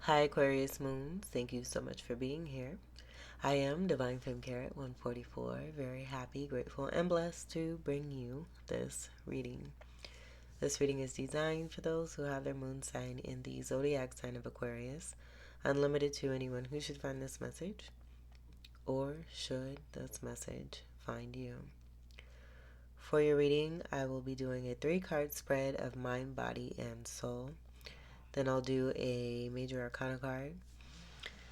Hi Aquarius Moons, thank you so much for being here. I am Divine Femme Carrot 144, very happy, grateful, and blessed to bring you this reading. This reading is designed for those who have their moon sign in the zodiac sign of Aquarius, unlimited to anyone who should find this message, or should this message find you. For your reading, I will be doing a 3-card spread of mind, body, and soul. Then I'll do a major arcana card.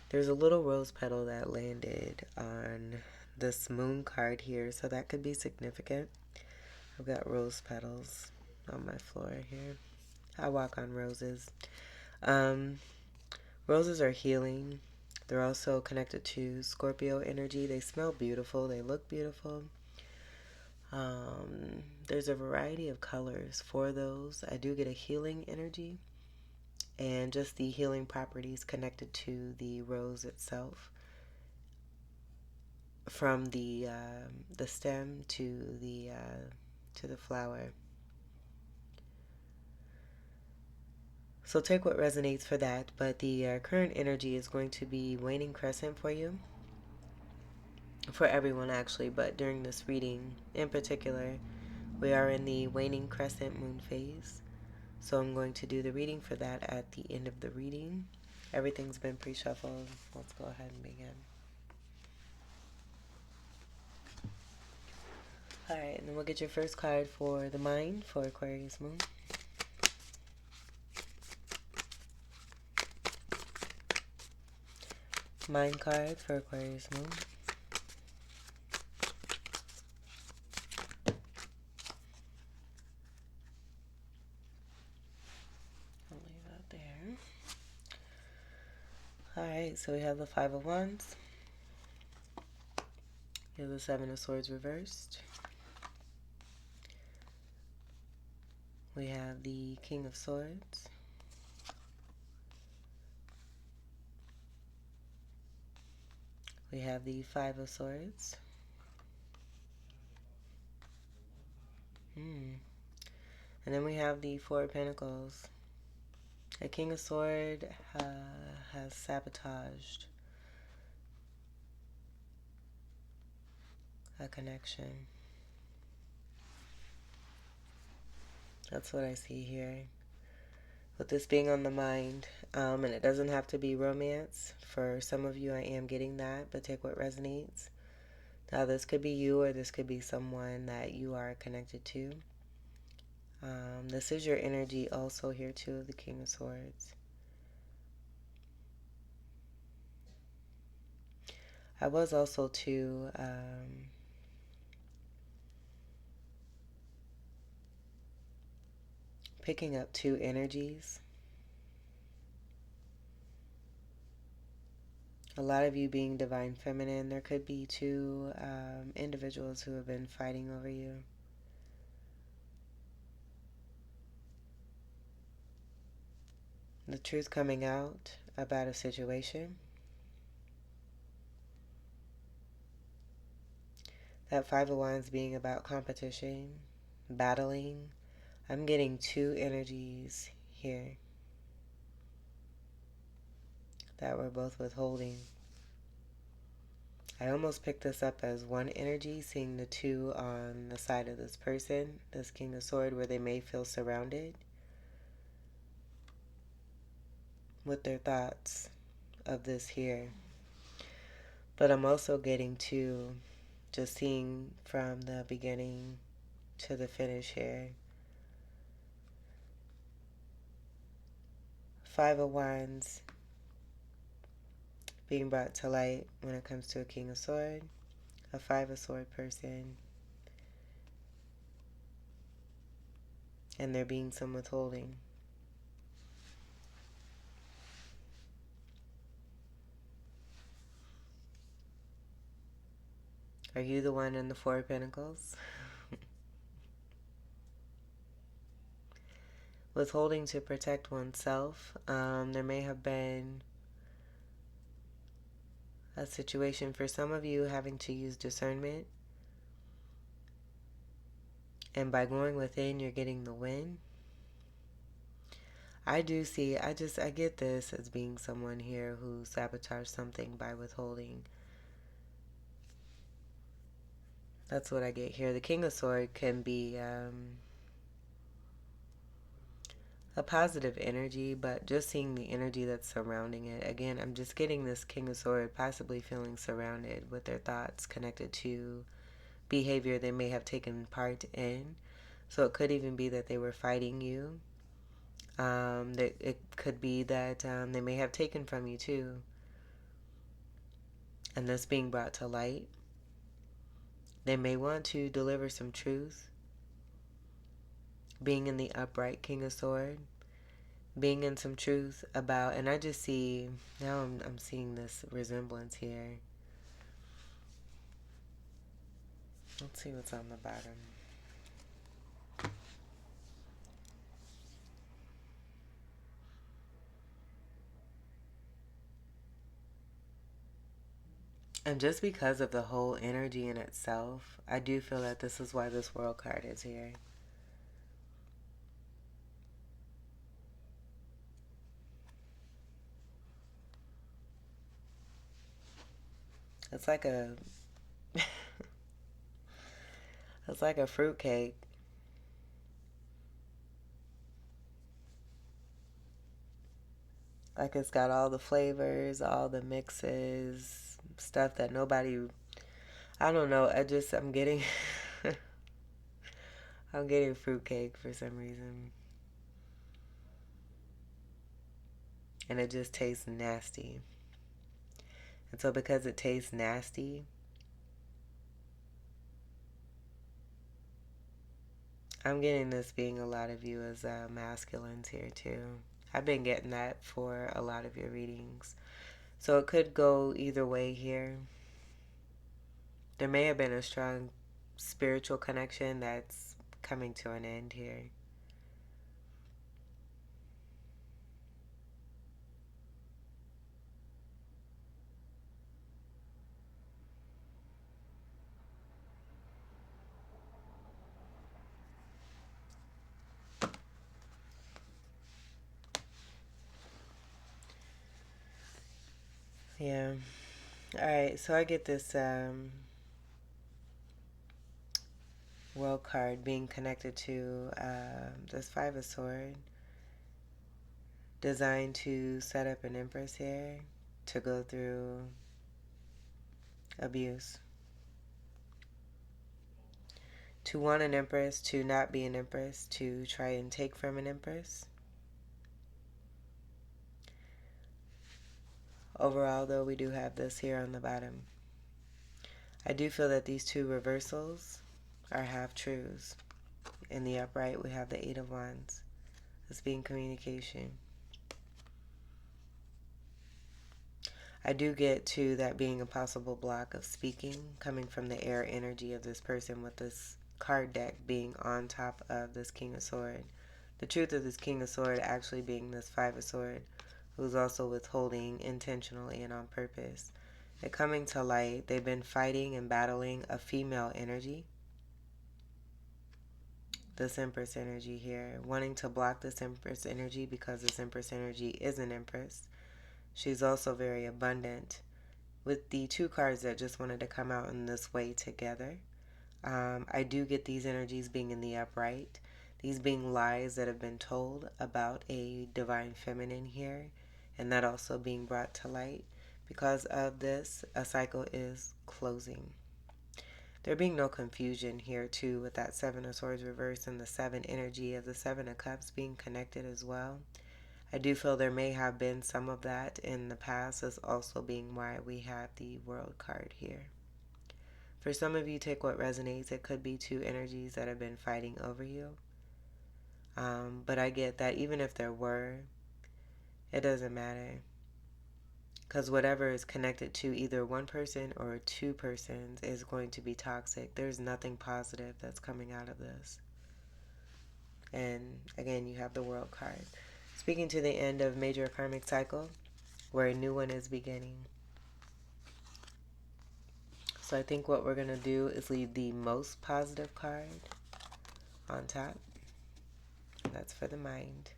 There's a little rose petal that landed on this moon card here, so that could be significant. I've got rose petals on my floor here. I walk on roses. Roses are healing. They're also connected to Scorpio energy. They smell beautiful. They look beautiful. There's a variety of colors for those. I do get a healing energy and just the healing properties connected to the rose itself, from the stem to the flower. So take what resonates for that. But the current energy is going to be waning crescent for you, for everyone actually, but during this reading in particular, we are in the waning crescent moon phase. So I'm going to do the reading for that at the end of the reading. Everything's been pre-shuffled. Let's go ahead and begin. Alright, and then we'll get your first card for the mind for Aquarius Moon. Mind card for Aquarius Moon. I'll leave that there. Alright, so we have the Five of Wands. We have the Seven of Swords reversed. We have the King of Swords. We have the Five of Swords. And then we have the Four of Pentacles. The King of Swords has sabotaged a connection. That's what I see here. With this being on the mind, and it doesn't have to be romance. For some of you, I am getting that, but take what resonates. Now, this could be you, or this could be someone that you are connected to. This is your energy also here too, the King of Swords. I was also too picking up two energies. A lot of you being divine feminine. There could be two individuals who have been fighting over you. The truth coming out about a situation. That Five of Wands being about competition, battling. I'm getting two energies here that we're both withholding. I almost picked this up as one energy, seeing the two on the side of this person, this King of Swords, where they may feel surrounded with their thoughts of this here. But I'm also getting to just seeing from the beginning to the finish here. Five of Wands being brought to light when it comes to a King of Swords, a Five of Swords person, and there being some withholding. Are you the one in the Four of Pentacles? Withholding to protect oneself. There may have been a situation for some of you having to use discernment. And by going within, you're getting the win. I do see, I get this as being someone here who sabotaged something by withholding. That's what I get here. The King of Swords can be a positive energy, but just seeing the energy that's surrounding it. Again, I'm just getting this King of Swords possibly feeling surrounded with their thoughts connected to behavior they may have taken part in. So it could even be that they were fighting you. It could be that they may have taken from you too. And this being brought to light. They may want to deliver some truth. Being in the upright King of Swords. Being in some truth about, and I just see, now I'm seeing this resemblance here. Let's see what's on the bottom. And just because of the whole energy in itself, I do feel that this is why this World card is here. It's like a it's like a fruitcake. Like it's got all the flavors, all the mixes, stuff that nobody, I don't know, I'm getting I'm getting fruitcake for some reason. And it just tastes nasty. And so because it tastes nasty, I'm getting this being a lot of you as masculines here too. I've been getting that for a lot of your readings. So it could go either way here. There may have been a strong spiritual connection that's coming to an end here. Yeah. Alright, so I get this World card being connected to this Five of Swords. Designed to set up an Empress here to go through abuse. To want an Empress, to not be an Empress, to try and take from an Empress. Overall, though, we do have this here on the bottom. I do feel that these two reversals are half-truths. In the upright, we have the Eight of Wands. This being communication. I do get to that being a possible block of speaking coming from the air energy of this person with this card deck being on top of this King of Swords. The truth of this King of Swords actually being this Five of Swords, who's also withholding intentionally and on purpose. It coming to light, they've been fighting and battling a female energy. This Empress energy here, wanting to block this Empress energy because this Empress energy is an Empress. She's also very abundant. With the two cards that just wanted to come out in this way together, I do get these energies being in the upright. These being lies that have been told about a divine feminine here, and that also being brought to light. Because of this, a cycle is closing. There being no confusion here too with that Seven of Swords reverse and the Seven energy of the Seven of Cups being connected as well. I do feel there may have been some of that in the past, as also being why we have the World card here. For some of you, take what resonates. It could be two energies that have been fighting over you. But I get that even if there were, it doesn't matter. Because whatever is connected to either one person or two persons is going to be toxic. There's nothing positive that's coming out of this. And again, you have the World card. Speaking to the end of major karmic cycle, where a new one is beginning. So I think what we're going to do is leave the most positive card on top. That's for the mind.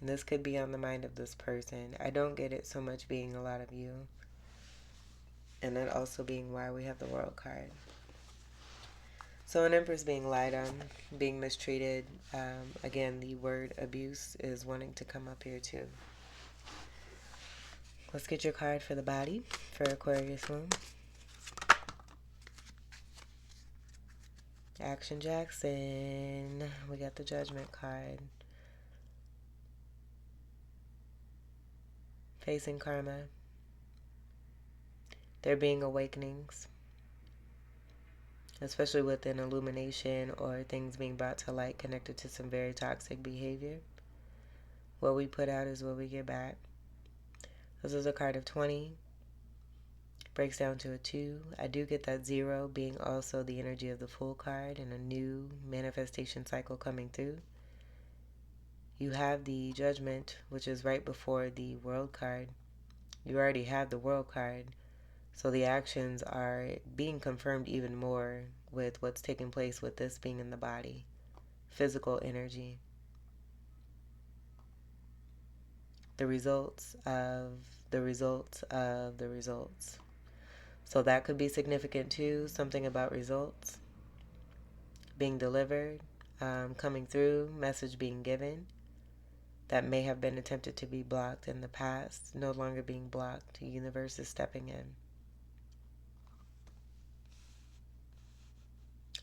And this could be on the mind of this person. I don't get it so much being a lot of you. And that also being why we have the World card. So an Empress being lied on, being mistreated. Again, the word abuse is wanting to come up here too. Let's get your card for the body for Aquarius moon. Action Jackson. We got the Judgment card. Facing karma. There being awakenings, especially with an illumination or things being brought to light connected to some very toxic behavior. What we put out is what we get back. This is a card of 20. Breaks down to a 2. I do get that 0 being also the energy of the Fool card and a new manifestation cycle coming through. You have the Judgment, which is right before the World card. You already have the World card. So the actions are being confirmed even more with what's taking place with this being in the body. Physical energy. The results of the results of the results. So that could be significant too. Something about results being delivered, coming through, message being given that may have been attempted to be blocked in the past, no longer being blocked. The universe is stepping in.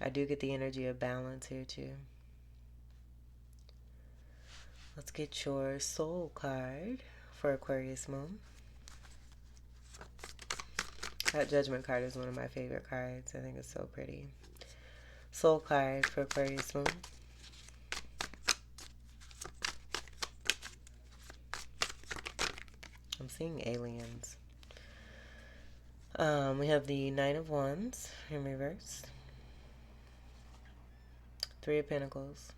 I do get the energy of balance here too. Let's get your soul card for Aquarius moon. That Judgment card is one of my favorite cards. I think it's so pretty. Soul card for Aquarius moon. I'm seeing aliens. We have the Nine of Wands in reverse. 3 of Pentacles.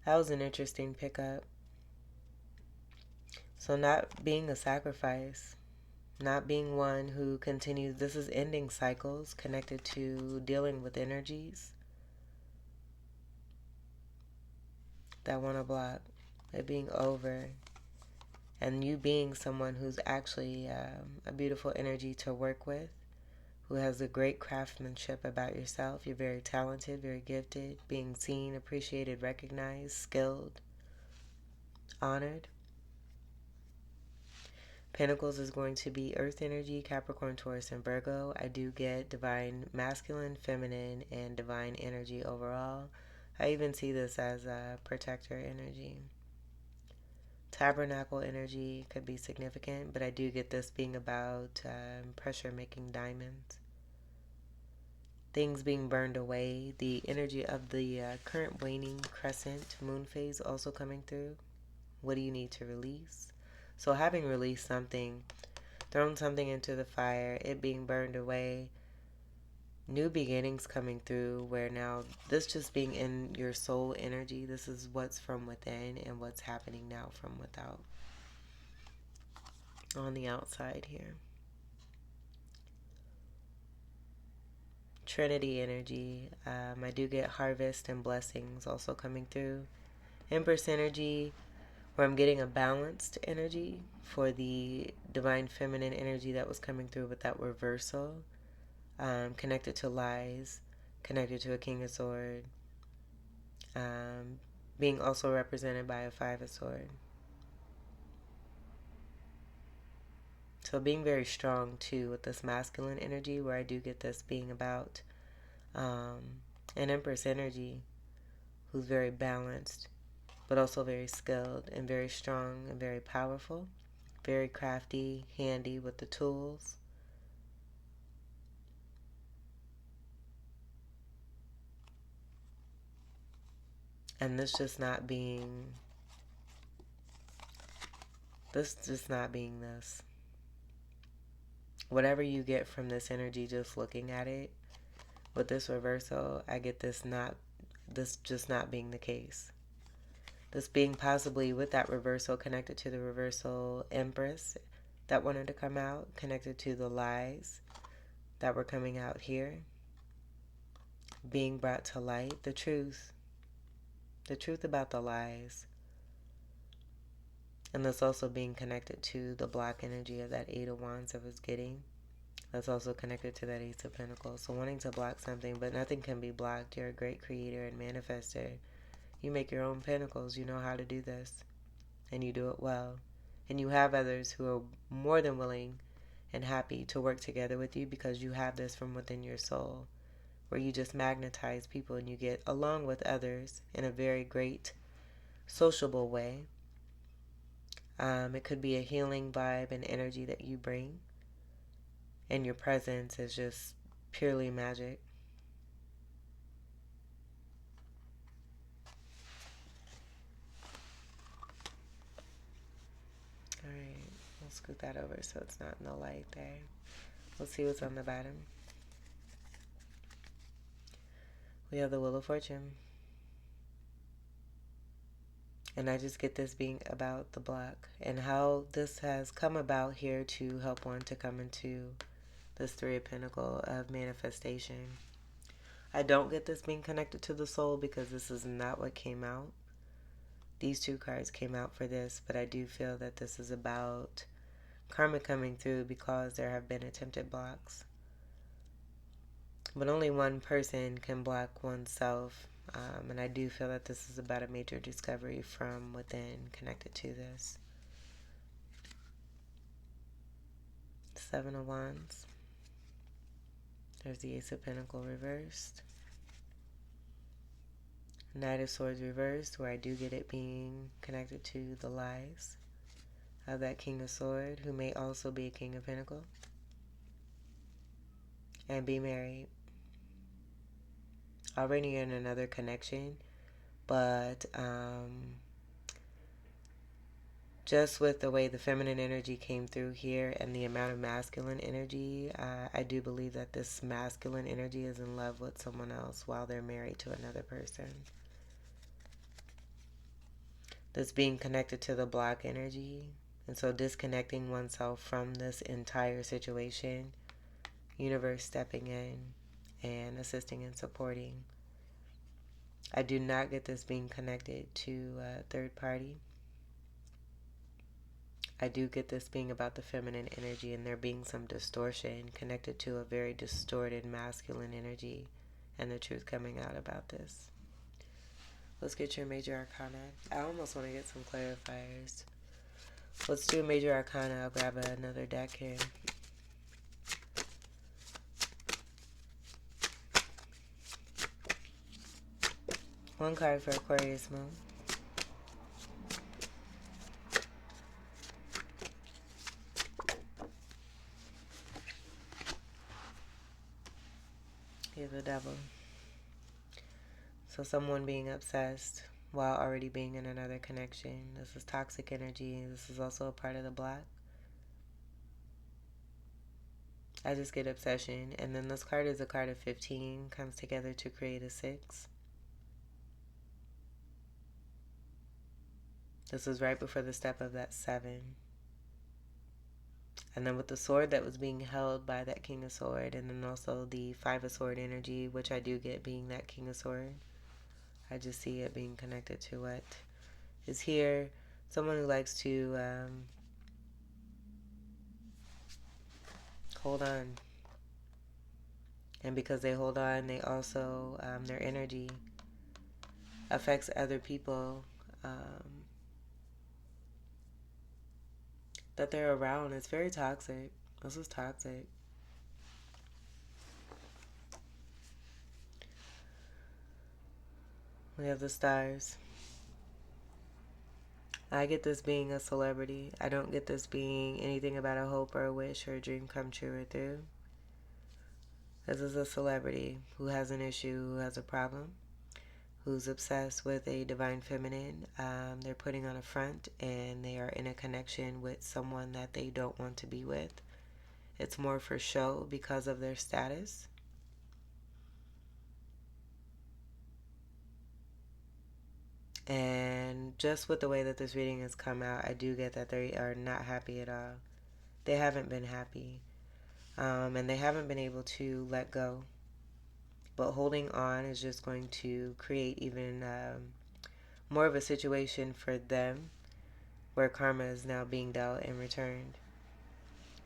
That was an interesting pickup. So not being a sacrifice, not being one who continues, this is ending cycles connected to dealing with energies that want to block it being over, and you being someone who's actually a beautiful energy to work with, who has a great craftsmanship about yourself. You're very talented, very gifted, being seen, appreciated, recognized, skilled, honored. Pentacles is going to be Earth energy, Capricorn, Taurus, and Virgo. I do get divine masculine, feminine, and divine energy overall. I even see this as a protector energy. Tabernacle energy could be significant, but I do get this being about pressure making diamonds. Things being burned away. The energy of the current waning crescent moon phase also coming through. What do you need to release? So having released something, thrown something into the fire, it being burned away, new beginnings coming through, where now this just being in your soul energy, this is what's from within and what's happening now from without. On the outside here. Trinity energy. I do get harvest and blessings also coming through. Empress energy, where I'm getting a balanced energy for the divine feminine energy that was coming through with that reversal, connected to lies, connected to a King of Swords, being also represented by a 5 of Swords. So being very strong too with this masculine energy, where I do get this being about an Empress energy who's very balanced, but also very skilled and very strong and very powerful, very crafty, handy with the tools. And this just not being this. Whatever you get from this energy, just looking at it, with this reversal, I get this just not being the case. This being possibly with that reversal connected to the reversal Empress that wanted to come out, connected to the lies, that were coming out here, being brought to light, the truth about the lies. And that's also being connected to the black energy of that Eight of Wands I was getting. That's also connected to that Ace of Pentacles. So wanting to block something, but nothing can be blocked. You're a great creator and manifester. You make your own pentacles. You know how to do this. And you do it well. And you have others who are more than willing and happy to work together with you because you have this from within your soul, where you just magnetize people and you get along with others in a very great, sociable way. It could be a healing vibe and energy that you bring. And your presence is just purely magic. Alright, we'll scoot that over so it's not in the light there. We'll see what's on the bottom. We have the Wheel of Fortune. And I just get this being about the block and how this has come about here to help one to come into this Three of Pentacles of manifestation. I don't get this being connected to the soul because this is not what came out. These two cards came out for this, but I do feel that this is about karma coming through because there have been attempted blocks. But only one person can block oneself. And I do feel that this is about a major discovery from within connected to this. Seven of Wands. There's the Ace of Pentacles reversed. Knight of Swords reversed, where I do get it being connected to the lies of that King of Swords, who may also be a King of Pentacles. And be married. Already in another connection, but just with the way the feminine energy came through here and the amount of masculine energy, I do believe that this masculine energy is in love with someone else while they're married to another person. This being connected to the block energy, and so disconnecting oneself from this entire situation, universe stepping in and assisting and supporting. I do not get this being connected to a third party. I do get this being about the feminine energy and there being some distortion connected to a very distorted masculine energy and the truth coming out about this. Let's get your major arcana. I almost want to get some clarifiers. Let's do a major arcana. I'll grab another deck here. One card for Aquarius moon. Here's the Devil. So someone being obsessed while already being in another connection. This is toxic energy. This is also a part of the block. I just get obsession. And then this card is a card of 15. Comes together to create a 6. This is right before the step of that 7. And then with the sword that was being held by that King of Sword, and then also the 5 of Sword energy, which I do get being that King of Sword. I just see it being connected to what is here. Someone who likes to hold on. And because they hold on, they also, their energy affects other people that they're around. It's very toxic. This is toxic. We have the Stars. I get this being a celebrity. I don't get this being anything about a hope or a wish or a dream come true or through. This is a celebrity who has an issue, who has a problem, who's obsessed with a divine feminine. They're putting on a front and they are in a connection with someone that they don't want to be with. It's more for show because of their status. And just with the way that this reading has come out, I do get that they are not happy at all. They haven't been happy. and they haven't been able to let go. But holding on is just going to create even more of a situation for them where karma is now being dealt and returned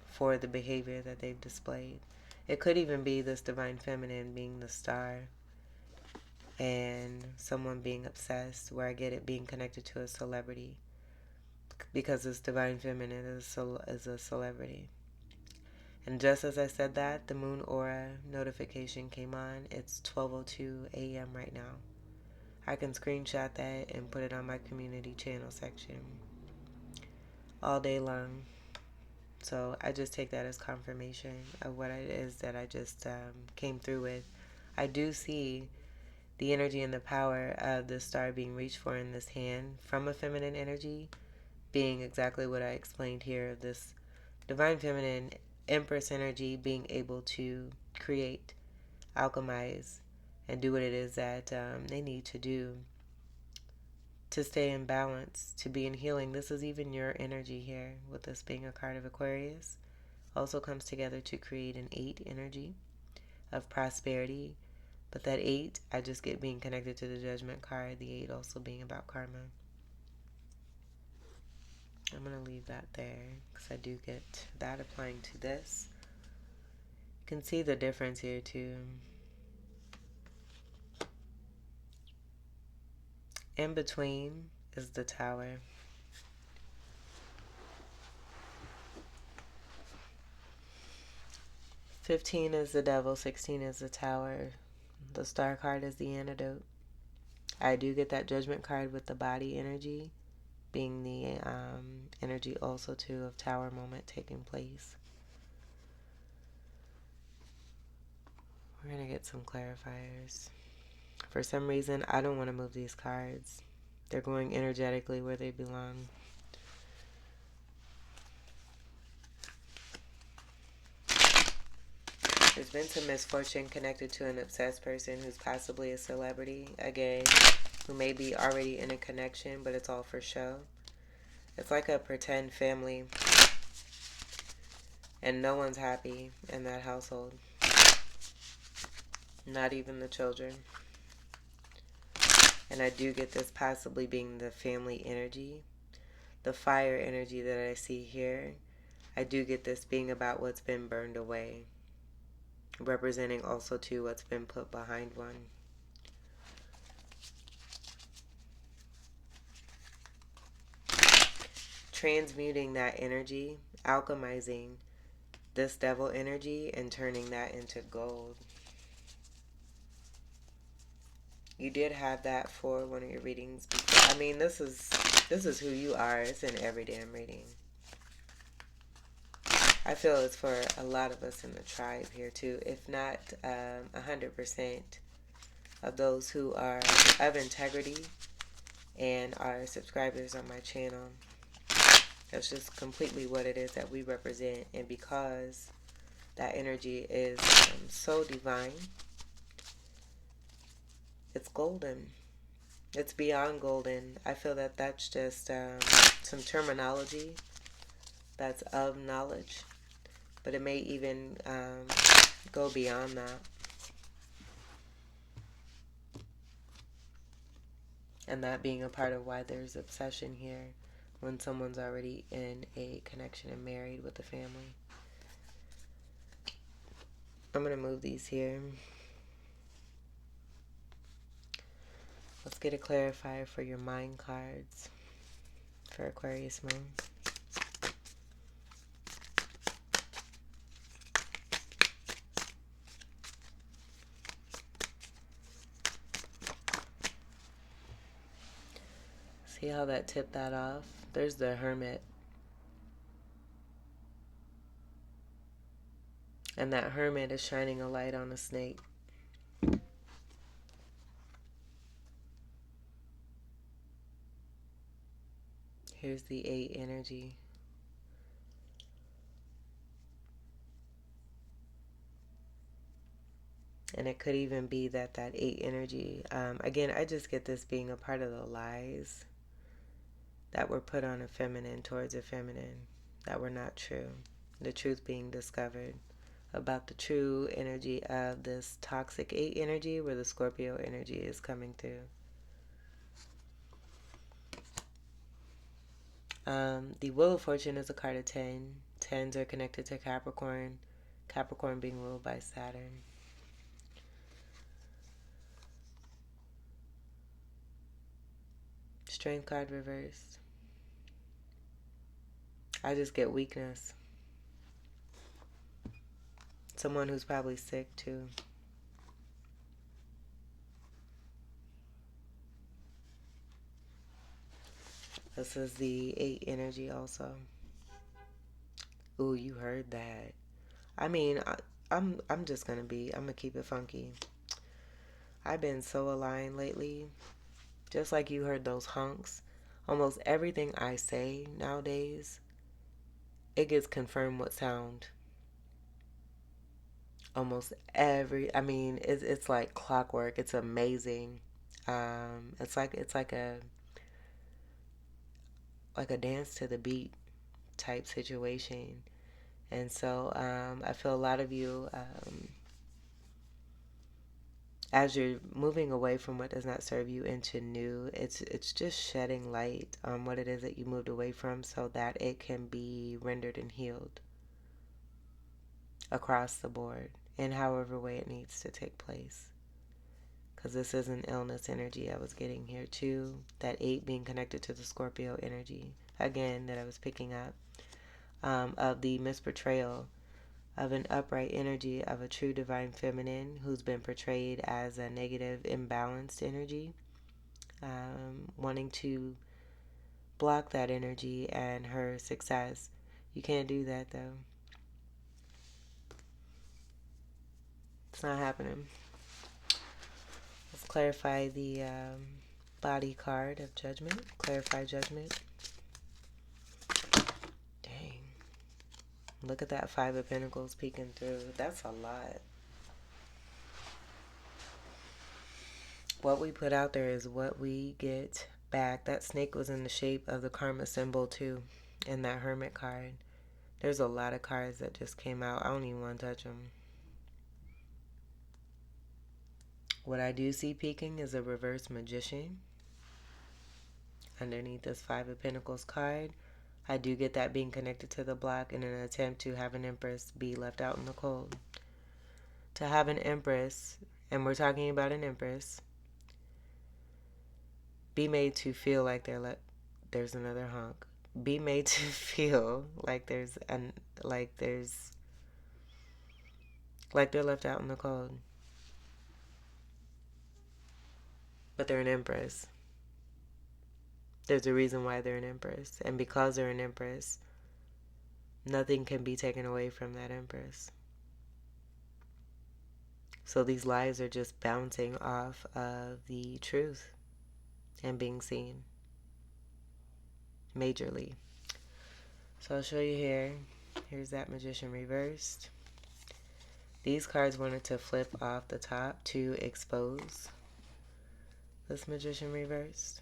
for the behavior that they've displayed. It could even be this divine feminine being the star and someone being obsessed, where I get it being connected to a celebrity, because this divine feminine is a celebrity. And just as I said that, the moon aura notification came on. It's 12:02 a.m. right now. I can screenshot that and put it on my community channel section all day long. So I just take that as confirmation of what it is that I just came through with. I do see the energy and the power of the star being reached for in this hand from a feminine energy being exactly what I explained here. This divine feminine Empress energy being able to create, alchemize, and do what it is that they need to do to stay in balance, to be in healing. This is even your energy here, with this being a card of Aquarius. Also comes together to create an 8 energy of prosperity. But that 8, I just get being connected to the Judgment card, the 8 also being about karma. I'm going to leave that there because I do get that applying to this. You can see the difference here too. In between is the Tower. $15 is the Devil, 16 is the Tower. The Star card is the Antidote. I do get that Judgment card with the body energy being the energy also too of Tower moment taking place. We're going to get some clarifiers. For some reason, I don't want to move these cards. They're going energetically where they belong. There's been some misfortune connected to an obsessed person who's possibly a celebrity, again, who may be already in a connection, but it's all for show. It's like a pretend family, and no one's happy in that household. Not even the children. And I do get this possibly being the family energy. The fire energy that I see here, I do get this being about what's been burned away, representing also too what's been put behind one. Transmuting that energy, alchemizing this devil energy and turning that into gold. You did have that for one of your readings before. I mean, this is who you are. It's in every damn reading. I feel it's for a lot of us in the tribe here too, if not 100% of those who are of integrity and are subscribers on my channel. That's just completely what it is that we represent. And because that energy is so divine, it's golden. It's beyond golden. I feel that that's just some terminology that's of knowledge, but it may even go beyond that. And that being a part of why there's obsession here when someone's already in a connection and married with a family. I'm going to move these here. Let's get a clarifier for your mind cards for Aquarius moon. See how that tipped that off? There's the Hermit. And that Hermit is shining a light on a snake. Here's the 8 energy. And it could even be that 8 energy, again, I just get this being a part of the lies that were put on a feminine towards a feminine that were not true. The truth being discovered about the true energy of this toxic 8 energy where the Scorpio energy is coming through. The Wheel of Fortune is a card of 10. 10s are connected to Capricorn. Capricorn being ruled by Saturn. Strength card reversed. I just get weakness. Someone who's probably sick too. This is the 8 energy also. Ooh, you heard that. I mean, I'm just gonna keep it funky. I've been so aligned lately. Just like you heard those hunks. Almost everything I say nowadays, it gets confirmed with sound. Almost it's like clockwork. It's amazing. It's like a dance to the beat type situation. And so I feel a lot of you, as you're moving away from what does not serve you into new, it's just shedding light on what it is that you moved away from so that it can be rendered and healed across the board in however way it needs to take place. Because this is an illness energy I was getting here too. That 8 being connected to the Scorpio energy, again, that I was picking up, of the misportrayal of an upright energy of a true divine feminine who's been portrayed as a negative, imbalanced energy, wanting to block that energy and her success. You can't do that though. It's not happening. Let's clarify the body card of judgment. Clarify judgment. Dang. Look at that 5 of Pentacles peeking through. That's a lot. What we put out there is what we get back. That snake was in the shape of the karma symbol too, in that Hermit card. There's a lot of cards that just came out. I don't even want to touch them. What I do see peeking is a reverse magician. Underneath this 5 of Pentacles card, I do get that being connected to the block in an attempt to have an Empress be left out in the cold. To have an Empress, and we're talking about an Empress, be made to feel like there's another hunk. Be made to feel like they're left out in the cold. But they're an Empress. There's a reason why they're an Empress. And because they're an Empress, nothing can be taken away from that Empress. So these lies are just bouncing off of the truth and being seen majorly. So I'll show you here. Here's that Magician reversed. These cards wanted to flip off the top to expose this Magician reversed.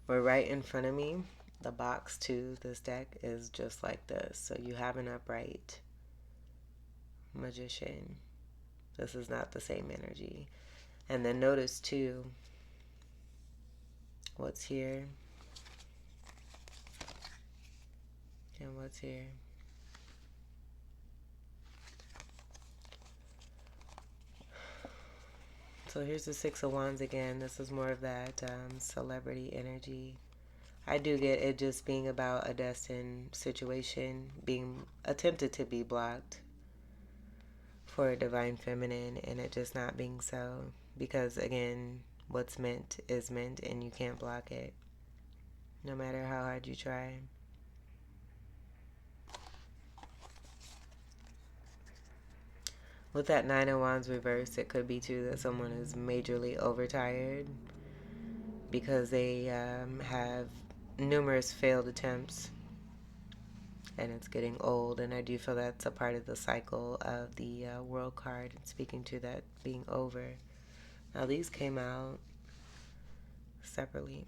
We're right in front of me. The box to this deck is just like this. So you have an upright Magician. This is not the same energy. And then notice too, what's here and what's here. So here's the 6 of Wands again. This is more of that celebrity energy. I do get it just being about a destined situation being attempted to be blocked for a divine feminine, and it just not being so. Because again, what's meant is meant, and you can't block it, no matter how hard you try. With that 9 of Wands reversed, it could be too that someone is majorly overtired because they have numerous failed attempts and it's getting old. And I do feel that's a part of the cycle of the World card, speaking to that being over. Now these came out separately.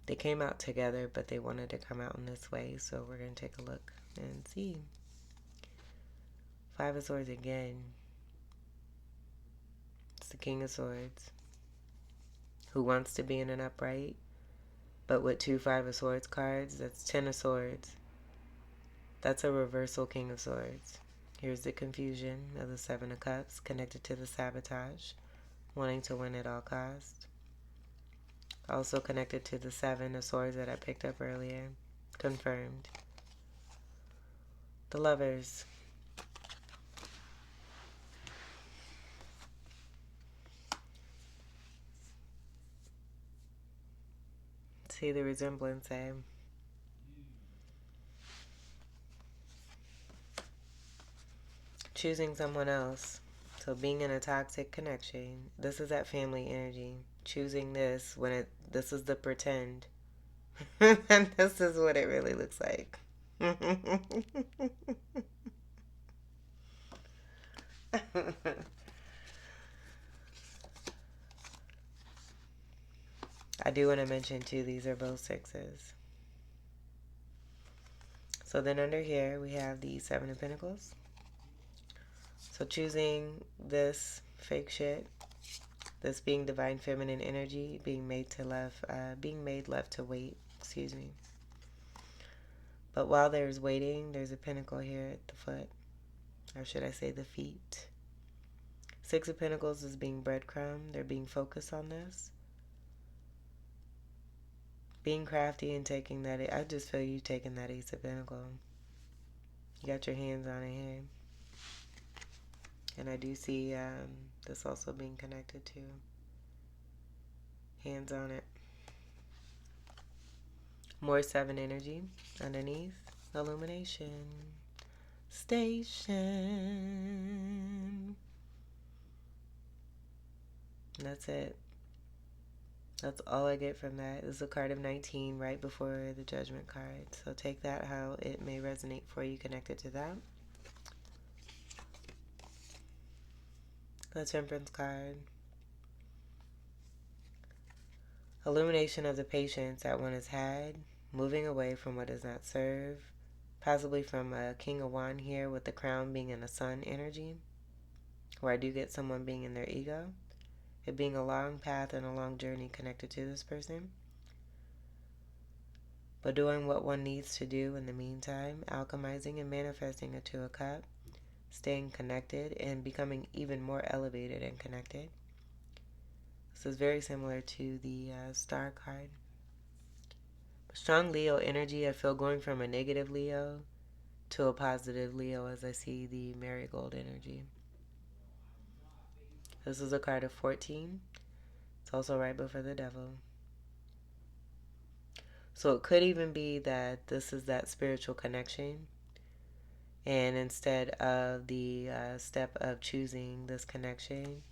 They came out together, but they wanted to come out in this way, so we're going to take a look and see. Five of Swords again. It's the King of Swords. Who wants to be in an upright? But with two Five of Swords cards, that's Ten of Swords. That's a reversal King of Swords. Here's the confusion of the Seven of Cups connected to the sabotage, wanting to win at all costs. Also connected to the Seven of Swords that I picked up earlier. Confirmed. The Lovers. See the resemblance, eh? Choosing someone else. So being in a toxic connection. This is that family energy. Choosing this when this is the pretend. And this is what it really looks like. I do want to mention too, these are both sixes. So then under here we have the Seven of Pentacles. So choosing this fake shit, this being divine feminine energy, being made left to wait, excuse me. But while there's waiting, there's a pentacle here at the foot, or should I say the feet. Six of Pentacles is being breadcrumb. They're being focused on this. Being crafty and taking that, I just feel you taking that Ace of Pentacles. You got your hands on it here. And I do see this also being connected to hands on it. More Seven energy underneath. Illumination. Station. That's it. That's all I get from that. This is a card of 19 right before the Judgment card. So take that how it may resonate for you connected to that. The Temperance card. Illumination of the patience that one has had. Moving away from what does not serve. Possibly from a King of Wands here with the crown being in a sun energy. Where I do get someone being in their ego. It being a long path and a long journey connected to this person. But doing what one needs to do in the meantime. Alchemizing and manifesting a Two of Cups. Staying connected and becoming even more elevated and connected. This is very similar to the Star card. Strong Leo energy, I feel going from a negative Leo to a positive Leo as I see the Marigold energy. This is a card of 14. It's also right before the Devil. So it could even be that this is that spiritual connection. And instead of the step of choosing this connection,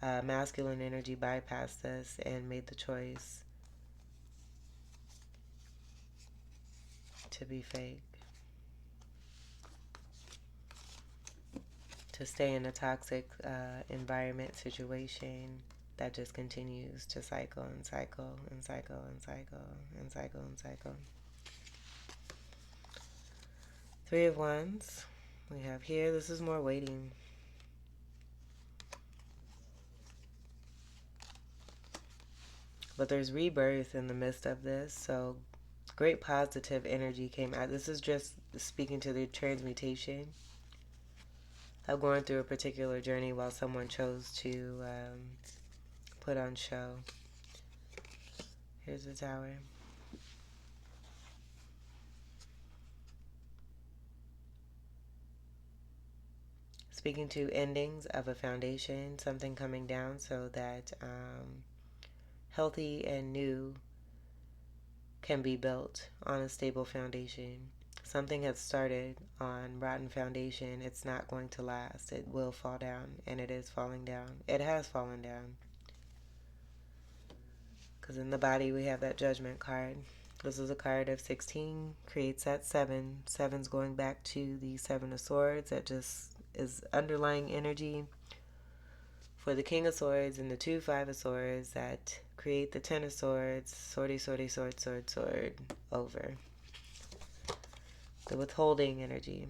masculine energy bypassed this and made the choice to be fake. To stay in a toxic environment, situation that just continues to cycle and cycle and cycle and cycle and cycle and cycle. Three of Wands. We have here, this is more waiting. But there's rebirth in the midst of this, so great positive energy came out. This is just speaking to the transmutation of going through a particular journey while someone chose to put on show. Here's the Tower. Speaking to endings of a foundation, something coming down so that healthy and new can be built on a stable foundation. Something has started on rotten foundation. It's not going to last. It will fall down, and it is falling down. It has fallen down. Because in the body we have that Judgment card. This is a card of 16, creates that 7. 7's going back to the Seven of Swords. That just is underlying energy for the King of Swords and the two Five of Swords that create the Ten of Swords. Swordy, swordy, sword, sword, sword, over. The withholding energy.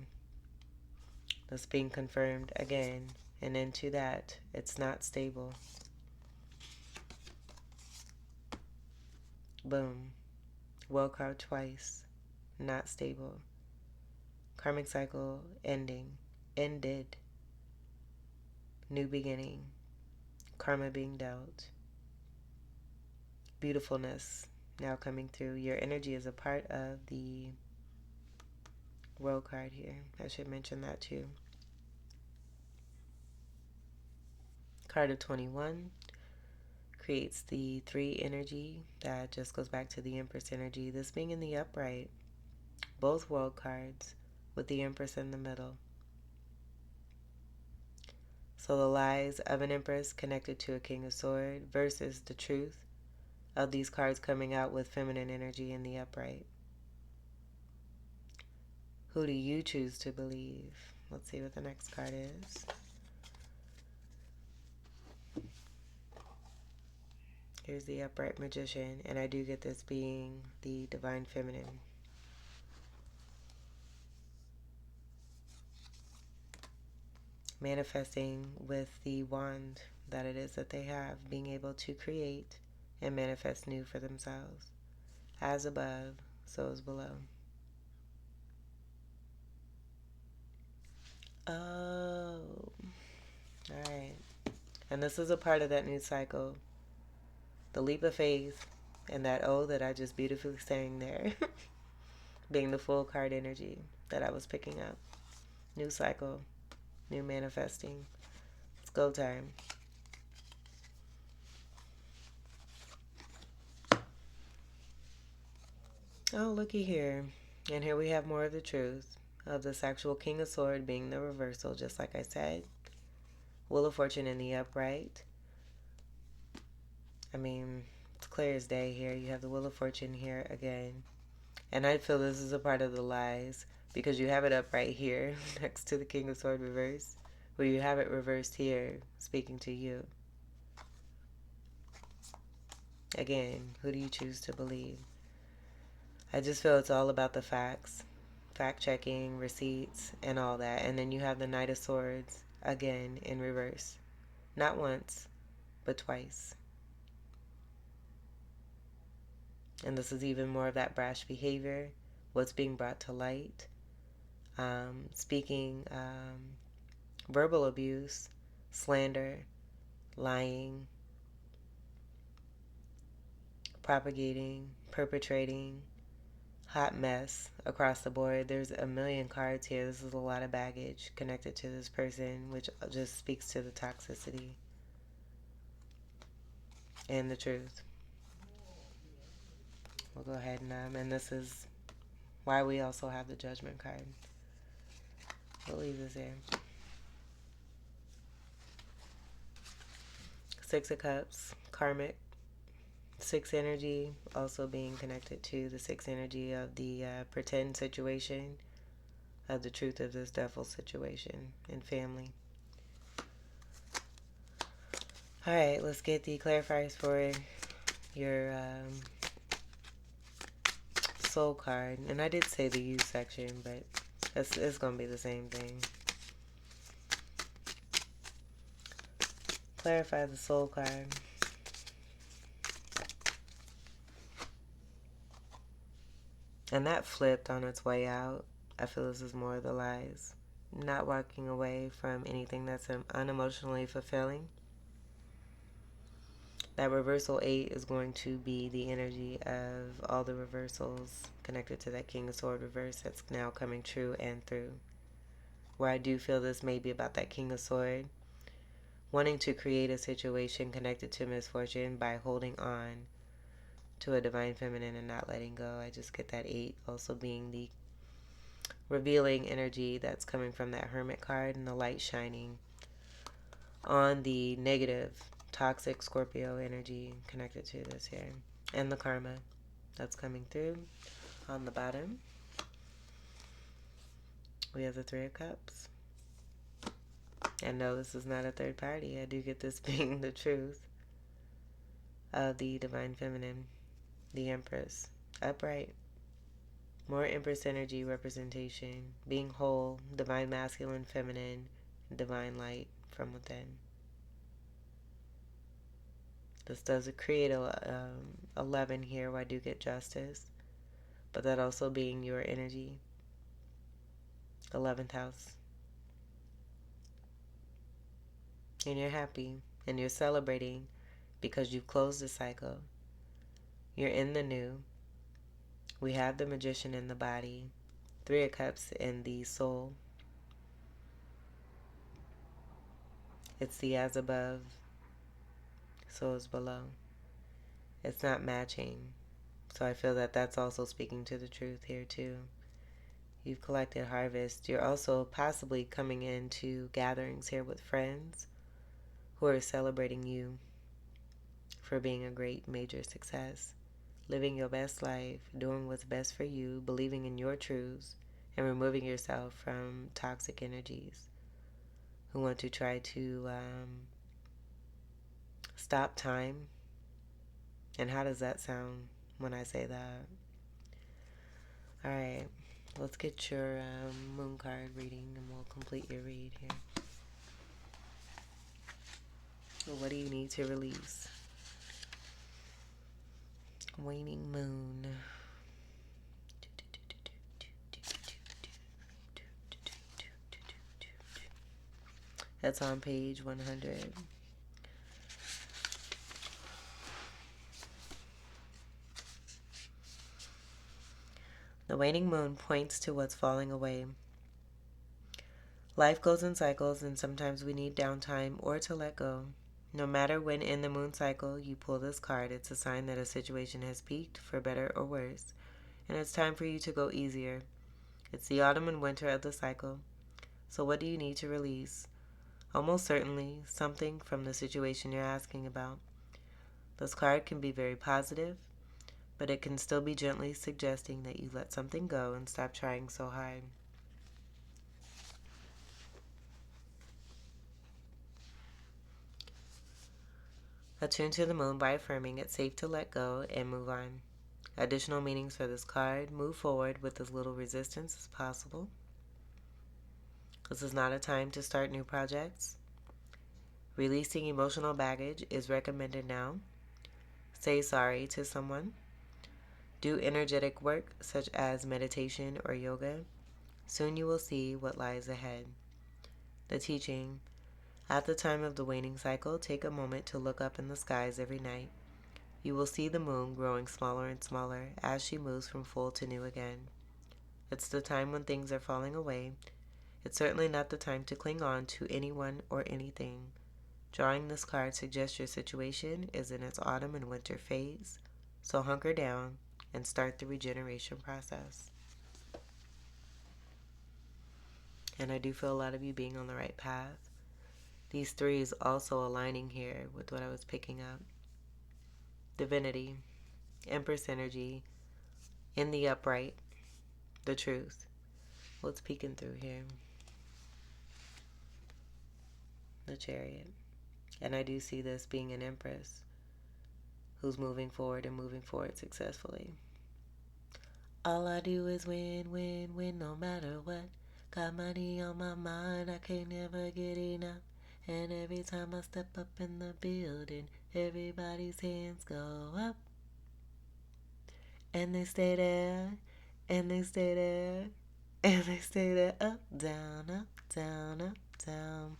It's being confirmed again. And into that, it's not stable. Boom. World card twice. Not stable. Karmic cycle ending. Ended. New beginning. Karma being dealt. Beautifulness now coming through. Your energy is a part of the world card here. I should mention that too. Card of 21 creates the 3 energy that just goes back to the Empress energy. This being in the upright. Both world cards with the Empress in the middle. So the lies of an Empress connected to a King of Swords versus the truth of these cards coming out with feminine energy in the upright. Who do you choose to believe? Let's see what the next card is. Here's the upright magician, and I do get this being the divine feminine. Manifesting with the wand that it is that they have, being able to create and manifest new for themselves. As above, so is below. Oh, all right. And this is a part of that new cycle. The leap of faith and that O that I just beautifully sang there being the full card energy that I was picking up. New cycle, new manifesting. It's go time. Oh, looky here. And here we have more of the truth of this actual King of Swords being the reversal, just like I said. Wheel of Fortune in the upright. I mean, it's clear as day here. You have the Wheel of Fortune here again. And I feel this is a part of the lies because you have it up right here next to the King of Swords reverse, where you have it reversed here speaking to you. Again, who do you choose to believe? I just feel it's all about the facts, fact checking, receipts, and all that. And then you have the Knight of Swords again in reverse. Not once, but twice. And this is even more of that brash behavior, what's being brought to light, speaking, verbal abuse, slander, lying, propagating, perpetrating, hot mess across the board. There's a million cards here. This is a lot of baggage connected to this person, which just speaks to the toxicity and the truth. We'll go ahead and this is why we also have the Judgment card. We'll leave this here. 6 of Cups, karmic. 6 energy also being connected to the 6 energy of the pretend situation, of the truth of this devil situation in family. All right, let's get the clarifiers for your soul card. And I did say the U section, but it's going to be the same thing. Clarify the soul card. And that flipped on its way out. I feel this is more of the lies. Not walking away from anything that's unemotionally fulfilling. That reversal 8 is going to be the energy of all the reversals connected to that King of Swords reverse that's now coming true and through. Where I do feel this may be about that King of Swords wanting to create a situation connected to misfortune by holding on to a divine feminine and not letting go. I just get that 8 also being the revealing energy that's coming from that Hermit card and the light shining on the negative toxic Scorpio energy connected to this here, and the karma that's coming through. On the bottom we have the 3 of Cups. And no, this is not a third party. I do get this being the truth of the divine feminine, the Empress, upright, More Empress energy representation. Being whole, divine masculine, feminine, divine light from within. This does create a 11 here where I do get justice. But that also being your energy. 11th house. And you're happy. And you're celebrating because you've closed the cycle. You're in the new. We have the Magician in the body. 3 of Cups in the soul. It's the as above, so is below. It's not matching. So I feel that that's also speaking to the truth here too. You've collected harvest. You're also possibly coming into gatherings here with friends who are celebrating you for being a great major success. Living your best life, doing what's best for you, believing in your truths, and removing yourself from toxic energies who want to try to stop time. And how does that sound when I say that? All right, let's get your moon card reading and we'll complete your read here. Well, what do you need to release? Waning moon. That's on page 100. The waning moon points to what's falling away. Life goes in cycles, and sometimes we need downtime or to let go. No matter when in the moon cycle you pull this card, it's a sign that a situation has peaked, for better or worse, and it's time for you to go easier. It's the autumn and winter of the cycle. So what do you need to release? Almost certainly something from the situation you're asking about. This card can be very positive, but it can still be gently suggesting that you let something go and stop trying so hard. Attune to the moon by affirming it's safe to let go and move on. Additional meanings for this card: move forward with as little resistance as possible. This is not a time to start new projects. Releasing emotional baggage is recommended now. Say sorry to someone. Do energetic work such as meditation or yoga. Soon you will see what lies ahead. The teaching: at the time of the waning cycle, take a moment to look up in the skies every night. You will see the moon growing smaller and smaller as she moves from full to new again. It's the time when things are falling away. It's certainly not the time to cling on to anyone or anything. Drawing this card suggests your situation is in its autumn and winter phase, so hunker down and start the regeneration process. And I do feel a lot of you being on the right path. These 3s also aligning here with what I was picking up. Divinity, Empress energy, in the upright, the truth. What's peeking through here? The Chariot. And I do see this being an Empress who's moving forward and moving forward successfully. All I do is win, win, win, no matter what. Got money on my mind, I can't never get enough. And every time I step up in the building, everybody's hands go up. And they stay there, and they stay there, and they stay there. Up, down, up, down, up, down.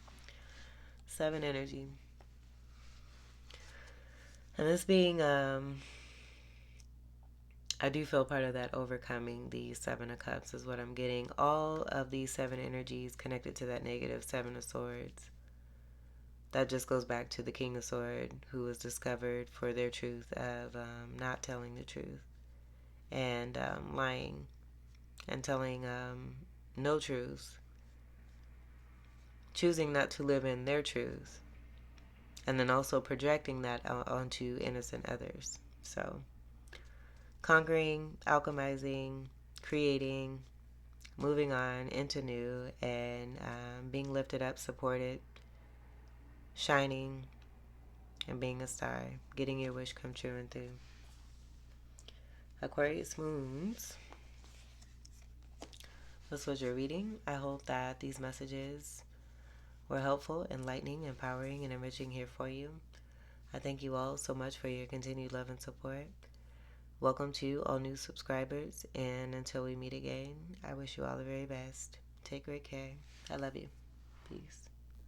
7 energy. And this being, I do feel part of that overcoming the 7 of Cups is what I'm getting. All of these 7 energies connected to that negative 7 of Swords. That just goes back to the King of Swords, who was discovered for their truth of not telling the truth and lying and telling no truths, choosing not to live in their truth, and then also projecting that onto innocent others. So conquering, alchemizing, creating, moving on into new, and being lifted up, supported, shining, and being a star, getting your wish come true and through. Aquarius moons. This was your reading. I hope that these messages were helpful, enlightening, empowering, and enriching here for you. I thank you all so much for your continued love and support. Welcome to all new subscribers, and until we meet again, I wish you all the very best. Take great care. I love you. Peace.